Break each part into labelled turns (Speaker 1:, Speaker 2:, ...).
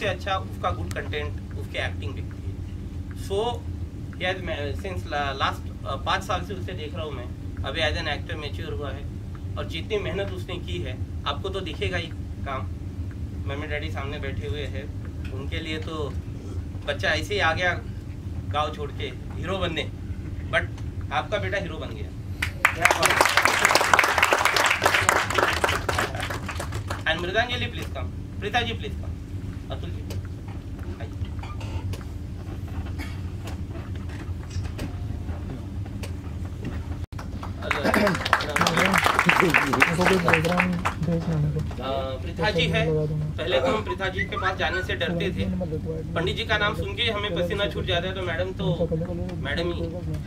Speaker 1: उससे अच्छा उसका गुड कंटेंट, उसकी एक्टिंग दिखती है। सो यार मैं सिंस लास्ट 5 साल से उसे देख रहा हूँ मैं, अभी एज एन एक्टर मैच्योर हुआ है, और जितनी मेहनत उसने की है आपको तो दिखेगा ही काम। मम्मी डैडी सामने बैठे हुए हैं, उनके लिए तो बच्चा ऐसे ही आ गया गाँव छोड़ के हीरो बनने, बट आपका बेटा हीरो बन गया। And Mridanjali please come, Preeta ji please come, Atul ji Preeta ji है। पहले तो हम प्रीता जी के पास जाने से डरते थे, पंडित जी का नाम सुन के हमें पसीना छूट जाता है, तो मैडम ही,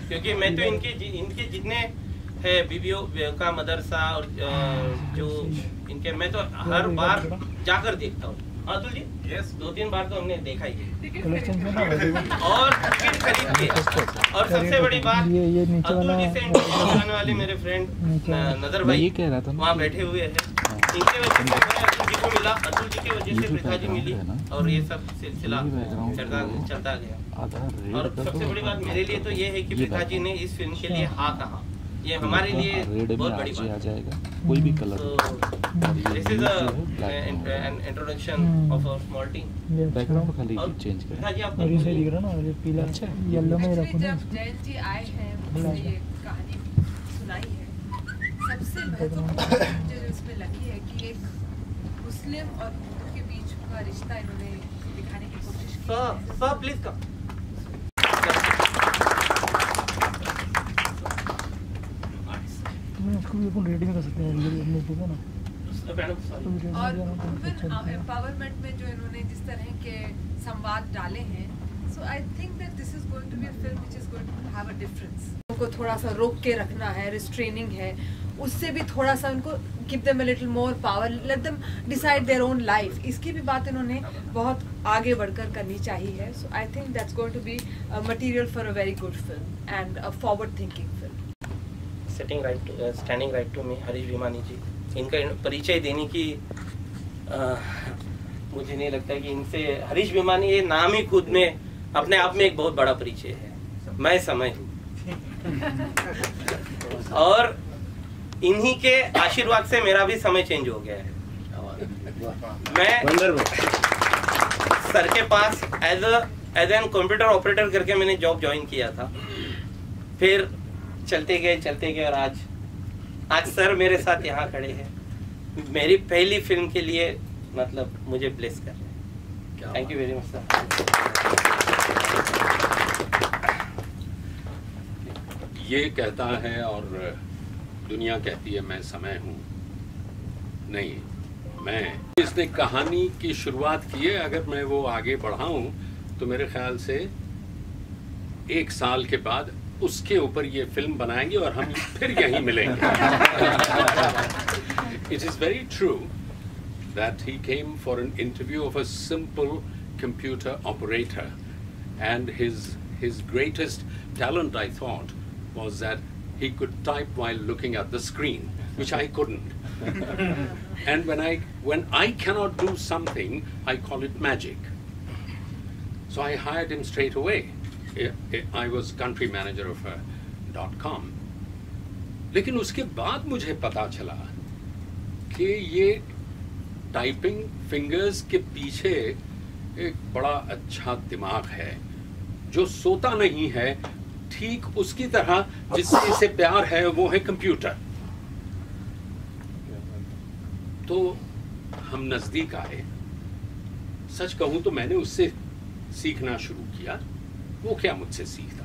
Speaker 1: क्योंकि मैं तो इनके जितने है बीबीओ का मदरसा और जो इनके, मैं तो हर बार जाकर देखता हूँ। अतुल जी यस, 2-3 बार तो हमने देखा ही है और टिकट खरीद के। और सबसे बड़ी बात, अतुल जी से इंटरव्यू करने वाले मेरे फ्रेंड नजर भाई वहाँ बैठे हुए हैं, इनके वजह से अतुल जी को मिला, अतुल जी की वजह से प्रीता जी मिली, और ये सब सिलसिला चलता गया। और सबसे बड़ी बात मेरे लिए तो ये है कि प्रीता जी ने इस फिल्म के लिए हाँ कहा, ये हमारे लिए बहुत बड़ी बात है।
Speaker 2: कोई भी colour.
Speaker 1: This is an introduction of our small team.
Speaker 2: Background खाली चेंज कर।
Speaker 1: हाँ जी, आपको
Speaker 3: और इसे दिख रहा ना, ये पीला येलो में रखो ना।
Speaker 4: जब जयंत जी आए हैं, मुझे ये कहानी सुनाई है, सबसे महत्वपूर्ण मुझे जो इसमें लगी है कि एक मुस्लिम और हिंदू के बीच का रिश्ता इन्होंने दिखाने की कोशिश की है।
Speaker 1: Sir please come.
Speaker 3: उसको रेडिंग कर सकते हैं ना।
Speaker 4: और वुमेन एम्पावरमेंट में जो इन्होंने जिस तरह के संवाद डाले हैं, so I think that this is going to be a film which is going to have a difference. उनको थोड़ा सा रोक के रखना है, रिस्ट्रेनिंग है, उससे भी थोड़ा सा उनको give them a little more power, let them decide their own life. इसकी भी बात इन्होंने बहुत आगे बढ़कर करनी चाहिए। So I think that's going to be material for a very good film and a forward thinking film.
Speaker 1: Standing right to me, Harish Bhimani ji, इनका परिचय देने की मुझे नहीं लगता कि इनसे, हरीश भीमानी ये नाम ही खुद में अपने आप में एक बहुत बड़ा परिचय है। मैं समय हूँ और इन्हीं के आशीर्वाद से मेरा भी समय चेंज हो गया है। मैं सर के पास एज एन कंप्यूटर ऑपरेटर करके मैंने जॉब ज्वाइन किया था, फिर चलते गए और आज सर मेरे साथ यहाँ खड़े हैं, मेरी पहली फिल्म के लिए मतलब मुझे ब्लेस कर रहे हैं। Thank you very much sir.
Speaker 5: ये कहता है और दुनिया कहती है मैं समय हूँ, नहीं मैं। इसने कहानी की शुरुआत की है, अगर मैं वो आगे बढ़ाऊं तो मेरे ख्याल से 1 साल के बाद उसके ऊपर ये फिल्म बनाएंगे और हम फिर यहीं मिलेंगे। It is very true that he came for an interview of a simple computer operator, and his greatest talent, I thought, was that he could type while looking at the screen, which I couldn't. And when I cannot do something, I call it magic. So I hired him straight away. I was country manager of .com. लेकिन उसके बाद मुझे पता चला कि ये typing fingers के पीछे एक बड़ा अच्छा दिमाग है जो सोता नहीं है, ठीक उसकी तरह जिससे इसे प्यार है वो है कंप्यूटर। तो हम नजदीक आए। सच कहूं तो मैंने उससे सीखना शुरू किया, वो क्या मुझसे सीखता।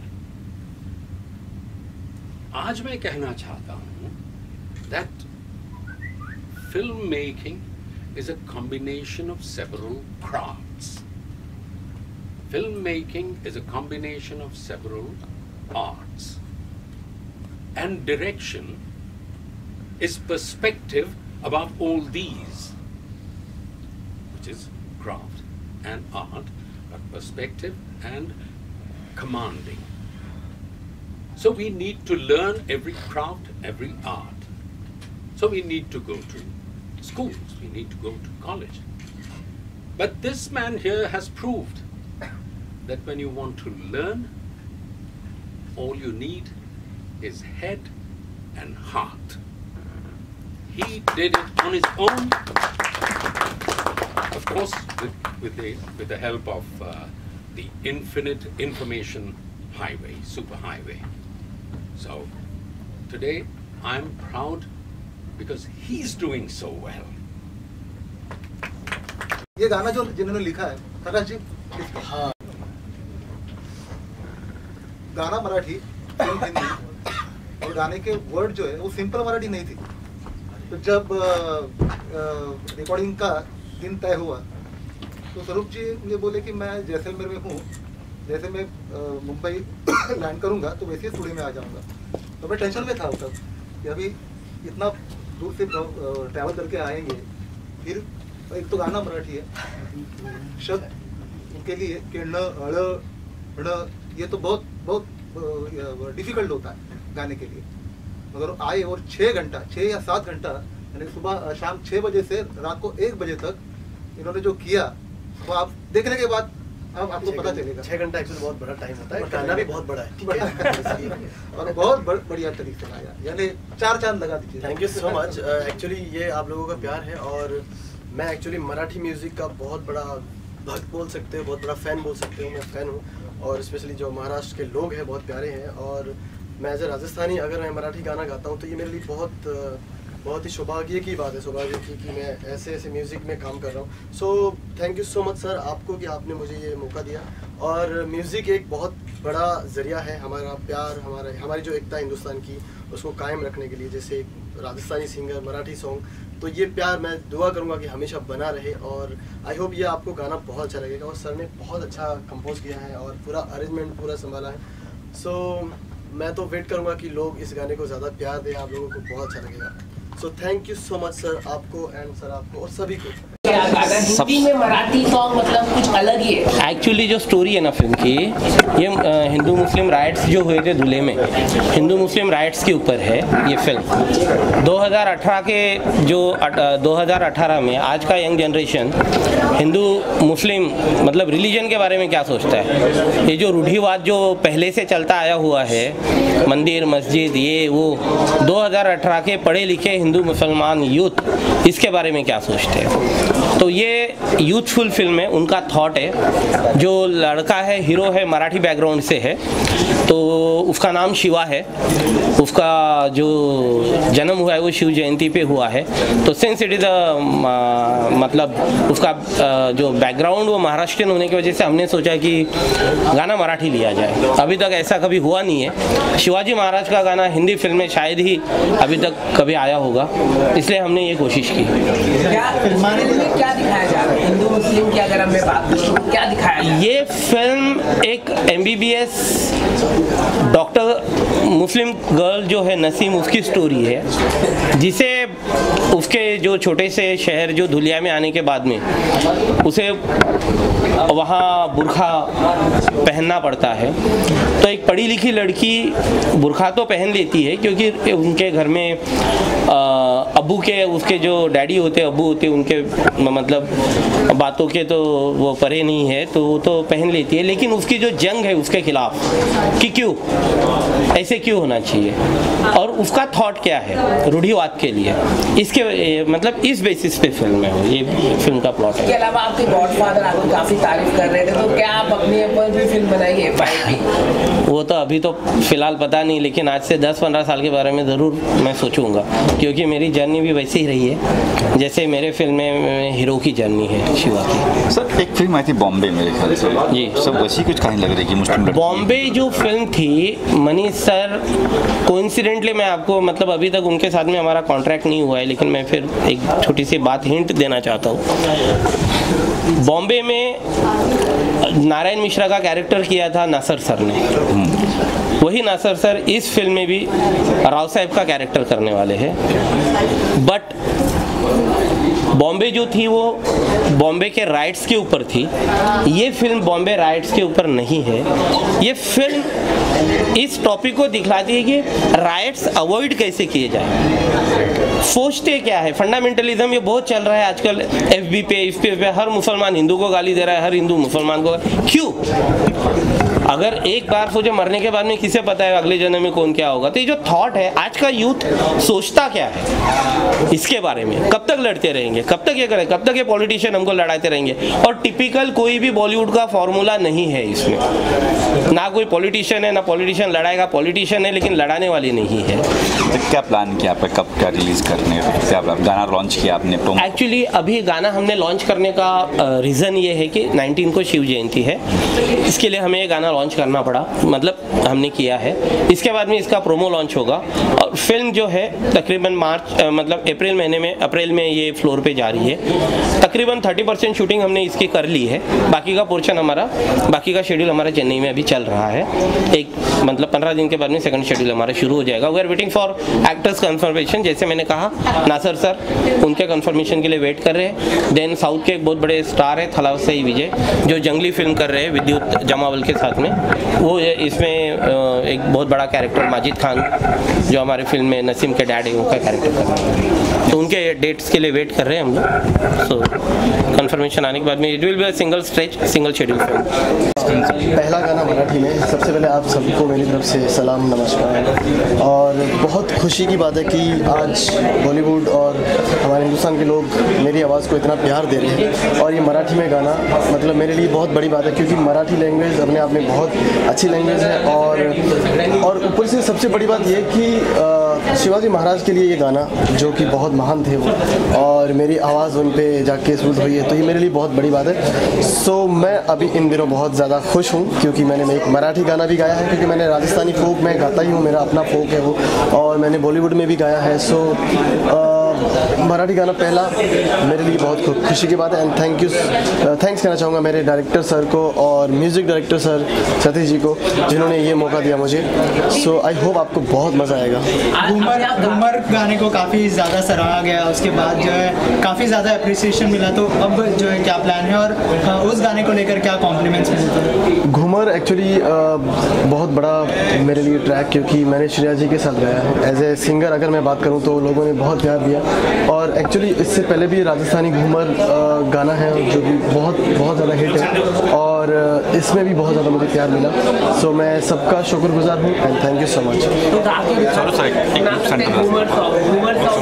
Speaker 5: आज मैं कहना चाहता हूं that filmmaking is a combination of several crafts. Filmmaking is a combination of several arts. And direction is perspective above all these, which is craft and art, but perspective and commanding. So we need to learn every craft, every art. So we need to go to schools, we need to go to college. But this man here has proved that when you want to learn, all you need is head and heart. He did it on his own, of course, with the help of the infinite information highway, superhighway. So today I'm proud because he's doing so well.
Speaker 6: ये गाना जो जिन्होंने लिखा है प्रकाश जी, हाँ, गाना Marathi, film Hindi, और गाने के वर्ड जो है वो सिंपल मराठी नहीं थी। तो जब रिकॉर्डिंग का दिन तय हुआ तो स्वरूप जी मुझे बोले कि मैं जैसलमेर में हूँ, जैसे मैं मुंबई लैंड करूँगा तो वैसे ही स्टूडियो में आ जाऊँगा। तो मैं टेंशन में था उस वक्त कि अभी इतना दूर से ट्रैवल करके आएंगे, फिर एक तो गाना मराठी है, शब्द उनके लिए किरण अड़ ये तो बहुत बहुत डिफिकल्ट होता है गाने के लिए। मगर आए और 6 घंटा 6 या 7 घंटा यानी सुबह शाम 6 बजे से रात को 1 बजे तक इन्होंने जो किया वो आप देखने के बाद अब आपको पता चलेगा।
Speaker 7: 6 घंटा एक्चुअली बहुत बड़ा टाइम होता है, गाना भी बहुत बड़ा है
Speaker 6: और बहुत बढ़िया तरीके से गाया, यानी 4 चांद लगा दीजिए।
Speaker 7: Thank you so much. Actually ये आप लोगों का प्यार है और मैं एक्चुअली मराठी म्यूजिक का बहुत बड़ा भक्त बोल सकते हो, बहुत बड़ा फ़ैन बोल सकते हो। मैं फ़ैन हूँ और स्पेशली जो महाराष्ट्र के लोग हैं बहुत प्यारे हैं। और मैं एज ए राजस्थानी अगर मैं मराठी गाना गाता हूँ तो ये मेरे लिए बहुत ही सौभाग्य की बात है, सौभाग्य की कि मैं ऐसे म्यूज़िक में काम कर रहा हूँ। So thank you so much sir आपको कि आपने मुझे ये मौका दिया। और म्यूज़िक एक बहुत बड़ा ज़रिया है हमारा प्यार, हमारी जो एकता हिंदुस्तान की उसको कायम रखने के लिए। जैसे राजस्थानी सिंगर, मराठी सॉन्ग, तो ये प्यार मैं दुआ करूँगा कि हमेशा बना रहे। और आई होप ये आपको गाना बहुत अच्छा लगेगा। और सर ने बहुत अच्छा कंपोज किया है और पूरा अरेंजमेंट पूरा संभाला है। सो मैं तो वेट करूँगा कि लोग इस गाने को ज़्यादा प्यार दें, आप लोगों को बहुत अच्छा लगेगा। So thank you so much sir आपको एंड सर आपको और सभी को।
Speaker 8: हिंदी में मराठी सॉन्ग मतलब कुछ अलग ही है।
Speaker 1: एक्चुअली जो स्टोरी है ना फिल्म की, ये हिंदू मुस्लिम राइट्स जो हुए थे धुले में, हिंदू मुस्लिम राइट्स के ऊपर है ये फिल्म। 2018 के जो 2018 में आज का यंग जनरेशन हिंदू मुस्लिम मतलब रिलीजन के बारे में क्या सोचता है, ये जो रूढ़िवाद जो पहले से चलता आया हुआ है, मंदिर मस्जिद ये वो, 2018 के पढ़े लिखे हिंदू मुसलमान यूथ इसके बारे में क्या सोचते हैं। तो ये यूथफुल फिल्म है, उनका थॉट है। जो लड़का है हीरो है मराठी बैकग्राउंड से है, तो उसका नाम शिवा है, उसका जो जन्म हुआ है वो शिव जयंती पे हुआ है। तो सिंस इट इज़ मतलब उसका जो बैकग्राउंड वो महाराष्ट्रियन होने की वजह से हमने सोचा कि गाना मराठी लिया जाए। अभी तक ऐसा कभी हुआ नहीं है। शिवाजी महाराज का गाना हिंदी फिल्म में शायद ही अभी तक कभी आया होगा, इसलिए हमने ये कोशिश की।
Speaker 8: क्या दिखाया जा रहा है हिंदू मुस्लिम की अगर मैं बात करूं, क्या दिखाया जा रहा है?
Speaker 1: ये फिल्म एक MBBS डॉक्टर मुस्लिम गर्ल जो है नसीम, उसकी स्टोरी है, जिसे उसके जो छोटे से शहर जो धुलिया में आने के बाद में उसे वहाँ बुर्खा पहनना पड़ता है। तो एक पढ़ी लिखी लड़की बुर्खा तो पहन लेती है क्योंकि उनके घर में अब्बू के उसके जो डैडी होते अब्बू होते उनके मतलब बातों के तो वो परे नहीं है, तो वो तो पहन लेती है। लेकिन उसकी जो जंग है उसके खिलाफ कि क्यों ऐसे क्यों होना चाहिए और उसका थॉट क्या है रूढ़िवाद के लिए, इसके मतलब इस बेसिस पे फिल्म है। ये फिल्म का प्लॉट है।
Speaker 8: इसके अलावा आपके गॉडफादर आपको काफी तारीफ कर रहे थे, तो क्या आप अपनी ऊपर भी फिल्म बनाएंगे?
Speaker 1: वो तो अभी तो फिलहाल पता नहीं, लेकिन आज से 10-15 साल के बारे में ज़रूर मैं सोचूंगा, क्योंकि मेरी जर्नी भी वैसे ही रही है जैसे मेरे फिल्म में हीरो की जर्नी है शिवा की।
Speaker 2: सर एक फिल्म आई थी बॉम्बे मेरे ख्याल से,
Speaker 1: जी
Speaker 2: सब वैसी कुछ कहानी लग रही है मुस्लिम लड़की।
Speaker 1: बॉम्बे जो फिल्म थी मनीष सर, कोइंसिडेंटली मैं आपको मतलब अभी तक उनके साथ में हमारा कॉन्ट्रैक्ट नहीं हुआ है, लेकिन मैं फिर एक छोटी सी बात हिंट देना चाहता हूँ। बॉम्बे में नारायण मिश्रा का कैरेक्टर किया था नासर सर ने, वही नासर सर इस फिल्म में भी राव साहब का कैरेक्टर करने वाले हैं। बट बॉम्बे जो थी वो बॉम्बे के राइट्स के ऊपर थी। ये फिल्म बॉम्बे राइट्स के ऊपर नहीं है। ये फिल्म इस टॉपिक को दिखलाती है कि राइट्स अवॉइड कैसे किए जाए। सोचते क्या है, फंडामेंटलिज्म ये बहुत चल रहा है आजकल, FB पे हर मुसलमान हिंदू को गाली दे रहा है, हर हिंदू मुसलमान को। क्यों? अगर एक बार सोचे मरने के बाद में किसे पता है अगले जन्म में कौन क्या होगा। तो ये जो थॉट है आज का यूथ सोचता क्या है इसके बारे में, कब तक लड़ते रहेंगे, कब तक ये करें, कब तक ये पॉलिटिशियन हमको लड़ाते रहेंगे। और टिपिकल कोई भी बॉलीवुड का फॉर्मूला नहीं है इसमें, ना कोई पॉलिटिशियन है ना पॉलिटिशियन लड़ाएगा, पॉलिटिशियन है लेकिन लड़ाने वाली नहीं है।
Speaker 2: तो क्या प्लान किया आपने, कब क्या रिलीज करने, क्या गाना लॉन्च किया आपने?
Speaker 1: एक्चुअली अभी गाना हमने लॉन्च करने का रीज़न ये है कि 19 को शिव जयंती है, इसके लिए हमें ये गाना लॉन्च करना पड़ा, मतलब हमने किया है। इसके बाद में इसका प्रोमो लॉन्च होगा और फिल्म जो है तकरीबन अप्रैल में ये फ्लोर पे जा रही है। तकरीबन 30% शूटिंग हमने इसकी कर ली है, बाकी का पोर्शन बाकी का शेड्यूल हमारा चेन्नई में अभी चल रहा है। एक मतलब 15 दिन के बाद में सेकंड शेड्यूल हमारा शुरू हो जाएगा। We are waiting for actors confirmation, जैसे मैंने कहा नासर सर उनके कंफर्मेशन के लिए वेट कर रहे हैं। देन साउथ के एक बहुत बड़े स्टार है थलावसई विजय, जो जंगली फिल्म कर रहे हैं विद्युत जमावल के साथ में, वो इसमें एक बहुत बड़ा कैरेक्टर माजिद खान जो हमारे फिल्म में नसीम के डैड है उनका कैरेक्टर कर रहे हैं। तो उनके डेट्स के लिए वेट कर रहे हैं हम लोग। सो कंफर्मेशन आने के बाद में it will be a single stretch single schedule film.
Speaker 7: पहला गाना मराठी में। सबसे पहले आप सबको मेरी तरफ से सलाम नमस्कार। और बहुत खुशी की बात है कि आज बॉलीवुड और हमारे हिंदुस्तान के लोग मेरी आवाज़ को इतना प्यार दे रहे हैं। और ये मराठी में गाना मतलब मेरे लिए बहुत बड़ी बात है, क्योंकि मराठी लैंग्वेज अपने आप में बहुत अच्छी लैंग्वेज है। और ऊपर से सबसे बड़ी बात ये कि शिवाजी महाराज के लिए ये गाना जो कि बहुत महान थे वो, और मेरी आवाज़ उन पे जाके सूट हुई है, तो ये मेरे लिए बहुत बड़ी बात है। सो मैं अभी इन दिनों बहुत ज़्यादा खुश हूँ क्योंकि मैंने एक मराठी गाना भी गाया है, क्योंकि मैंने राजस्थानी फोक में गाता ही हूँ, मेरा अपना फोक है वो, और मैंने बॉलीवुड में भी गाया है। सो मराठी गाना पहला मेरे लिए बहुत खुशी की बात है। एंड थैंक्स कहना चाहूँगा मेरे डायरेक्टर सर को और music director sir Satish ji को, जिन्होंने ये मौका दिया मुझे। सो आई होप आपको बहुत मज़ा आएगा।
Speaker 9: घूमर गाने को काफ़ी ज़्यादा सराहा गया, उसके बाद जो है काफ़ी ज़्यादा अप्रिसिएशन मिला, तो अब जो है क्या प्लान है और उस गाने को लेकर क्या कॉम्प्लीमेंट्स मिलते हैं?
Speaker 7: घूमर एक्चुअली बहुत बड़ा मेरे लिए ट्रैक, क्योंकि मैंने श्रेया जी के साथ गाया है एज ए सिंगर। अगर मैं बात करूँ तो लोगों ने बहुत प्यार दिया, और एक्चुअली इससे पहले भी राजस्थानी घूमर गाना है जो भी बहुत ज़्यादा हिट है, और इसमें भी बहुत ज़्यादा मुझे प्यार मिला। सो मैं सबका शुक्रगुजार हूँ and thank you so much.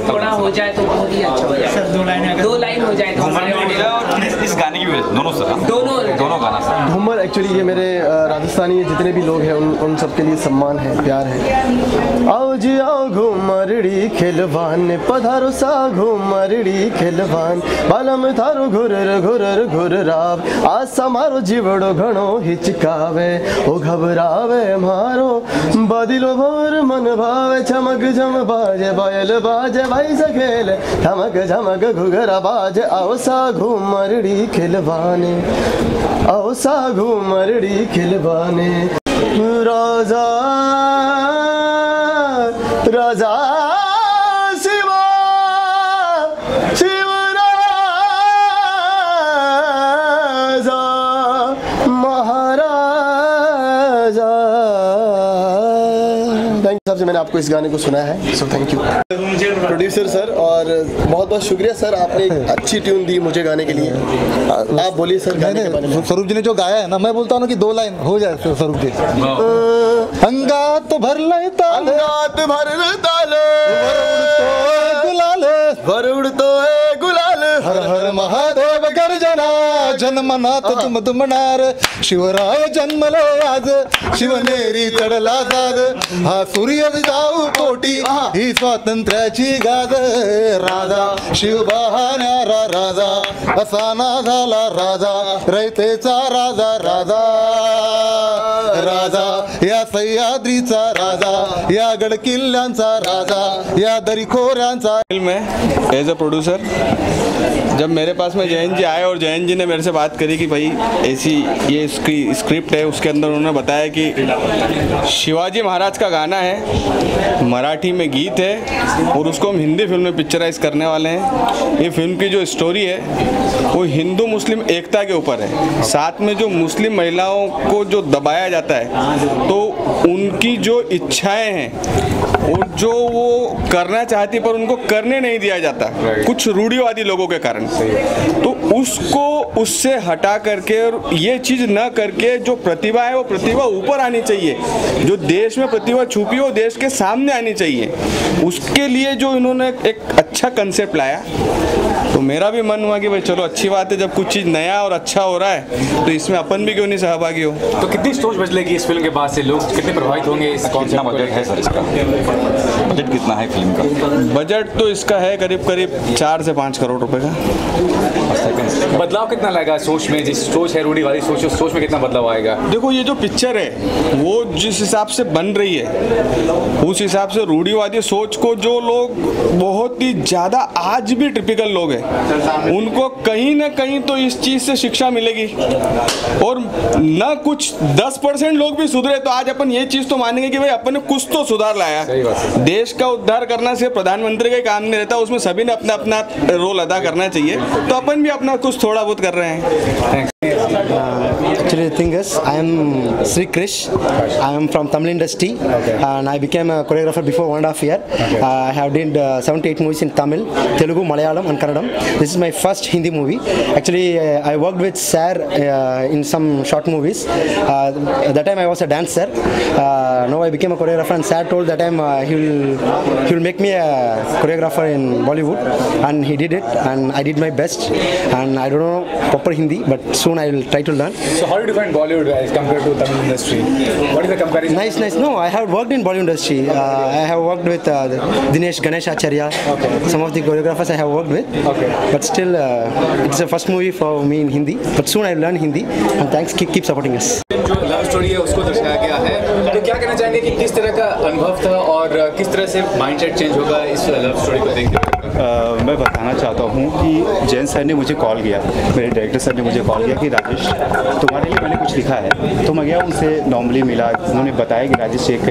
Speaker 8: थोड़ा हो जाए तो बहुत ही अच्छा हो जाए।
Speaker 9: सर दो लाइन हो जाए तो
Speaker 2: इस गाने की दोनों गाना सर।
Speaker 7: घूमर एक्चुअली ये मेरे राजस्थानी जितने भी लोग हैं उन सब के लिए सम्मान है, प्यार है। आओ जी आओ घूमरड़ी खिलवान, पधारो सा घूमरड़ी खिलवान, बालम थारो घुरर घुरर घुरराव, आसा मारो जीवड़ो घणो हिचकावे, ओ घबरावे मारो बदिलो भोर मन भावे, चमक झम बाजे बायल बाजे भाई सखेल, धमक झमक घुघरा बाजे, आओ सा घूमरड़ी खिलवाने, आओ सा घूमरड़ी खिलवाने। राजा राजा शिवा शिव राजा महाराजा। थैंक यू सबसे, मैंने आपको इस गाने को सुना है, so thank you producer sir, और बहुत बहुत शुक्रिया सर, आपने एक अच्छी ट्यून दी मुझे गाने के लिए। आप बोलिए सर गाने के बारे में।
Speaker 6: स्वरूप जी ने जो गाया है ना, मैं बोलता हूँ कि 2 लाइन हो जाए स्वरूप जी। अंगात भर लेता अंगात भर ताल, गुलाल वरुड़ तो है गुलाल, हर हर महादेव गर्जना, जन्मनाथ तुम तुमनार, शिवराय जन्मलो आज, शिवनेरी चढला जाग, हा सूर्य जाऊ पोटी, ही स्वातंत्र्याची गाज, राजा शिव बहाण्यारा राजा, असा ना झाला राजा, रयतेचा राजा राजा, राजा, या सह्याद्रीचा राजा, या गडकिल्ल्यांचा राजा, या दरीखोऱ्यांचा।
Speaker 10: फिल्म में एज अ प्रोड्यूसर जब मेरे पास में जयंत जी आए और जयंत जी ने मेरे से बात करी कि भाई ऐसी ये स्क्रिप्ट है, उसके अंदर उन्होंने बताया कि शिवाजी महाराज का गाना है, मराठी में गीत है और उसको हम हिंदी फिल्म में पिक्चराइज करने वाले हैं। ये फिल्म की जो स्टोरी है वो हिंदू मुस्लिम एकता के ऊपर है। साथ में जो मुस्लिम महिलाओं को जो दबाया जाता है तो उनकी जो इच्छाएं हैं और जो वो करना चाहती पर उनको करने नहीं दिया जाता कुछ रूढ़िवादी लोगों के कारण, तो उसको उससे हटा करके और ये चीज़ न करके जो प्रतिभा है वो प्रतिभा ऊपर आनी चाहिए, जो देश में प्रतिभा छुपी हो देश के सामने आनी चाहिए। उसके लिए जो इन्होंने एक अच्छा कंसेप्ट लाया तो मेरा भी मन हुआ कि भाई चलो अच्छी बात है, जब कुछ चीज़ नया और अच्छा हो रहा है तो इसमें अपन भी क्यों नहीं सहभागी हो।
Speaker 2: तो कितनी सोच बदलेगी इस फिल्म के बाद से, लोग कितने प्रभावित होंगे इस कॉन्सेप्ट? कितना बजट है सर इसका? बजट कितना है फिल्म का?
Speaker 10: बजट तो इसका है करीब 4 से 5 करोड़ रुपए का।
Speaker 2: बदलाव कितना लाएगा सोच में, जिस सोच है रूढ़िवादी सोच, उस सोच में कितना बदलाव आएगा?
Speaker 10: देखो ये जो पिक्चर है वो जिस हिसाब से बन रही है उस हिसाब से रूढ़िवादी सोच को जो लोग बहुत ही ज़्यादा आज भी टिपिकल लोग हैं उनको कहीं ना कहीं तो इस चीज़ से शिक्षा मिलेगी, और न कुछ 10% लोग भी सुधरे तो आज अपन ये चीज़ तो मानेंगे कि भाई अपन ने कुछ तो सुधार लाया। देश का उद्धार करना सिर्फ प्रधानमंत्री का काम नहीं रहता, उसमें सभी ने अपना अपना रोल अदा करना चाहिए, तो अपन भी अपना कुछ थोड़ा बहुत कर रहे हैं।
Speaker 11: Actually, the thing is, I am Sri Krish. I am from Tamil industry, and I became a choreographer before 1.5 years. I have did 7 to 8 movies in Tamil, Telugu, Malayalam, and Kannadam. This is my first Hindi movie. Actually, I worked with Sir in some short movies. At that time, I was a dancer. Now I became a choreographer, and Sir told that time he will make me a choreographer in Bollywood, and he did it, and I did my best. And I don't know proper Hindi, but soon I will try to learn.
Speaker 2: So how do you define Bollywood as compared to Tamil industry? What is the comparison?
Speaker 11: Nice. No, I have worked in Bollywood industry. I have worked with Dinesh Ganesh Acharya. Okay. Some of the choreographers I have worked with. Okay. But still, it's the first movie for me in Hindi. But soon I will learn Hindi. And thanks, keep supporting us.
Speaker 2: जो love story है उसको दर्शाया गया है, तो क्या कहना चाहेंगे कि किस तरह का अनुभव था और किस तरह से माइंडसेट चेंज होगा इस लव स्टोरी को देखकर?
Speaker 12: मैं बताना चाहता हूँ कि जैन सर ने मुझे कॉल किया, मेरे डायरेक्टर सर ने मुझे कॉल किया कि राजेश तुम्हारे लिए मैंने कुछ लिखा है, तो मैं गया उनसे नॉर्मली मिला। उन्होंने बताया कि राजेश एक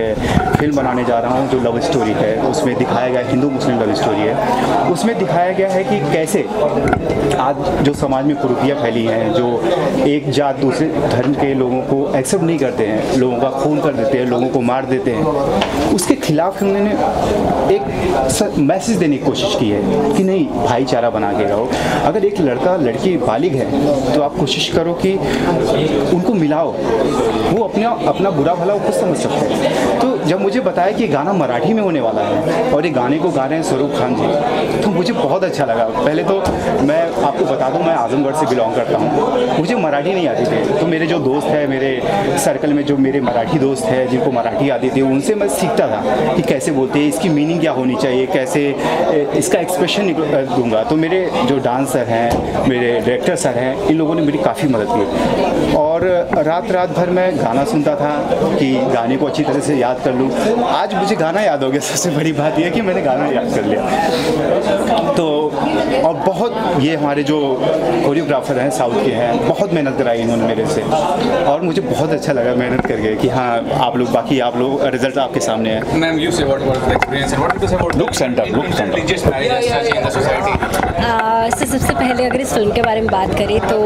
Speaker 12: फिल्म बनाने जा रहा हूँ जो लव स्टोरी है, उसमें दिखाया गया हिंदू मुस्लिम लव स्टोरी है। उसमें दिखाया गया है कि कैसे आज जो समाज में कुरीतियाँ फैली हैं, जो एक जात दूसरे धर्म के लोगों को एक्सेप्ट नहीं करते हैं, लोगों का खून कर देते हैं, लोगों को मार देते हैं, उसके खिलाफ हमने एक मैसेज देने की कोशिश की है कि नहीं भाईचारा बना के रहो। अगर एक लड़का लड़की बालिग है तो आप कोशिश करो कि उनको मिलाओ, वो अपना बुरा भला वो खुद समझ सकते हैं। तो जब मुझे बताया कि गाना मराठी में होने वाला है और ये गाने को गा रहे हैं स्वरूप खान जी, तो मुझे बहुत अच्छा लगा। पहले तो मैं आपको बता दूं मैं आजमगढ़ से बिलोंग करता हूं, मुझे मराठी नहीं आती थी, तो मेरे जो दोस्त हैं, मेरे सर्कल में जो मेरे मराठी दोस्त हैं जिनको मराठी आती थी, उनसे मैं सीखता था कि कैसे बोलते हैं, इसकी मीनिंग क्या होनी चाहिए, कैसे इसका एक्सप्रेशन दूंगा। तो मेरे जो डांसर हैं, मेरे डायरेक्टर सर हैं, इन लोगों ने मेरी काफ़ी मदद की और रात भर मैं गाना सुनता था कि गाने को अच्छी तरह से याद कर लूँ। आज मुझे गाना याद हो गया, सबसे बड़ी बात यह है कि मैंने गाना याद कर लिया। तो और बहुत ये हमारे जो कोरियोग्राफर हैं साउथ के हैं, बहुत मेहनत कराई इन्होंने मेरे से और मुझे बहुत अच्छा लगा मेहनत करके कि हाँ आप लोग रिजल्ट आपके सामने है।
Speaker 2: मैम यू से what was the experience and what do you say about look centre in the society?
Speaker 13: सबसे पहले अगर इस फिल्म के बारे में बात करें तो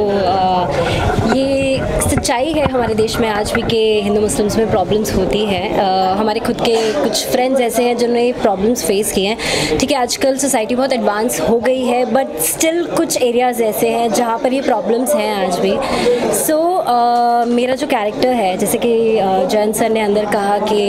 Speaker 13: ये सच्चाई है हमारे देश में आज भी कि हिंदू मुस्लिम्स में प्रॉब्लम्स होती हैं। हमारे खुद के कुछ फ्रेंड्स ऐसे हैं जिन्होंने प्रॉब्लम्स फेस किए हैं। ठीक है, आजकल सोसाइटी बहुत एडवांस हो गई है बट स्टिल कुछ एरियाज़ ऐसे हैं जहाँ पर ये प्रॉब्लम्स हैं आज भी। सो मेरा जो कैरेक्टर है, जैसे कि जयंत सर ने अंदर कहा कि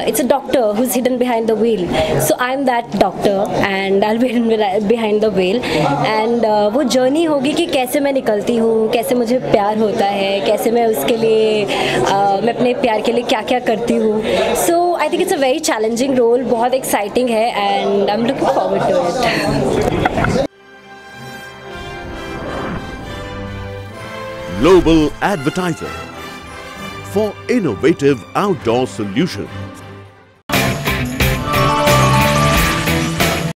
Speaker 13: it's a doctor who is hidden behind the wheel, so I am that doctor and I will be behind the wheel and वो जर्नी होगी कि कैसे मैं निकलती हूँ, कैसे मुझे प्यार होता है, कैसे मैं उसके लिए मैं अपने प्यार के लिए क्या क्या करती हूँ। So I think it's a very challenging role, बहुत एक्साइटिंग है and I am looking forward to it.
Speaker 14: Global advertiser for innovative outdoor solutions.